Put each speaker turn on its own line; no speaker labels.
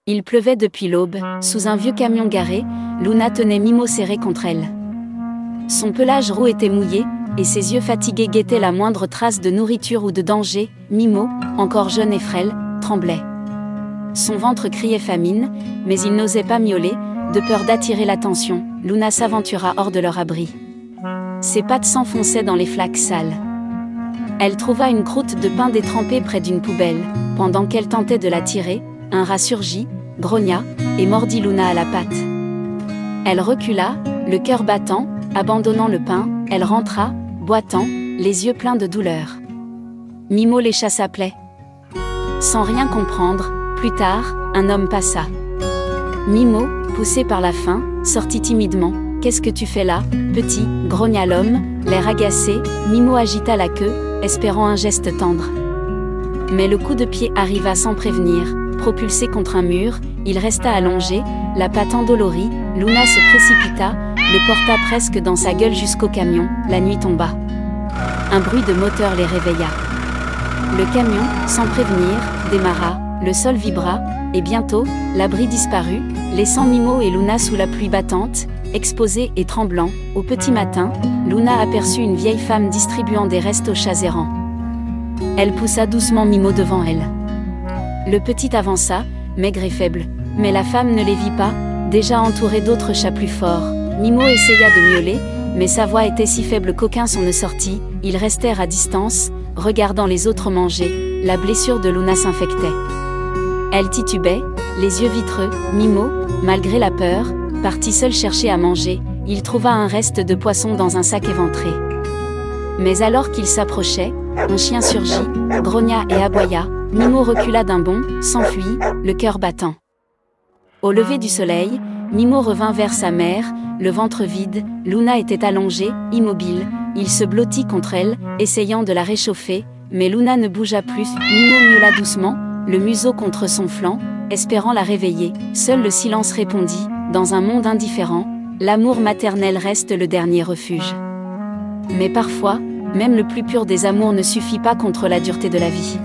Il pleuvait depuis l'aube, sous un vieux camion garé, Luna tenait Mimo serré contre elle. Son pelage roux était mouillé, et ses yeux fatigués guettaient la moindre trace de nourriture ou de danger. Mimo, encore jeune et frêle, tremblait. Son ventre criait famine, mais il n'osait pas miauler, de peur d'attirer l'attention. Luna s'aventura hors de leur abri. Ses pattes s'enfonçaient dans les flaques sales. Elle trouva une croûte de pain détrempée près d'une poubelle. Pendant qu'elle tentait de la tirer, un rat surgit, grogna, et mordit Luna à la patte. Elle recula, le cœur battant, abandonnant le pain, elle rentra, boitant, les yeux pleins de douleur. Mimo lécha sa plaie. Sans rien comprendre, plus tard, un homme passa. Mimo, poussé par la faim, sortit timidement. « Qu'est-ce que tu fais là, petit ?» grogna l'homme, l'air agacé. Mimo agita la queue, espérant un geste tendre. Mais le coup de pied arriva sans prévenir. Propulsé contre un mur, il resta allongé, la patte endolorie. Luna se précipita, le porta presque dans sa gueule jusqu'au camion. La nuit tomba. Un bruit de moteur les réveilla. Le camion, sans prévenir, démarra, le sol vibra, et bientôt, l'abri disparut, laissant Mimo et Luna sous la pluie battante, exposés et tremblants. Au petit matin, Luna aperçut une vieille femme distribuant des restes aux chats errants. Elle poussa doucement Mimo devant elle. Le petit avança, maigre et faible, mais la femme ne les vit pas, déjà entourée d'autres chats plus forts. Mimo essaya de miauler, mais sa voix était si faible qu'aucun son ne sortit. Ils restèrent à distance, regardant les autres manger. La blessure de Luna s'infectait. Elle titubait, les yeux vitreux. Mimo, malgré la peur, partit seul chercher à manger. Il trouva un reste de poisson dans un sac éventré. Mais alors qu'il s'approchait, un chien surgit, grogna et aboya. Mimo recula d'un bond, s'enfuit, le cœur battant. Au lever du soleil, Mimo revint vers sa mère, le ventre vide. Luna était allongée, immobile. Il se blottit contre elle, essayant de la réchauffer, mais Luna ne bougea plus. Mimo miaula doucement, le museau contre son flanc, espérant la réveiller. Seul le silence répondit. Dans un monde indifférent, l'amour maternel reste le dernier refuge. Mais parfois, même le plus pur des amours ne suffit pas contre la dureté de la vie.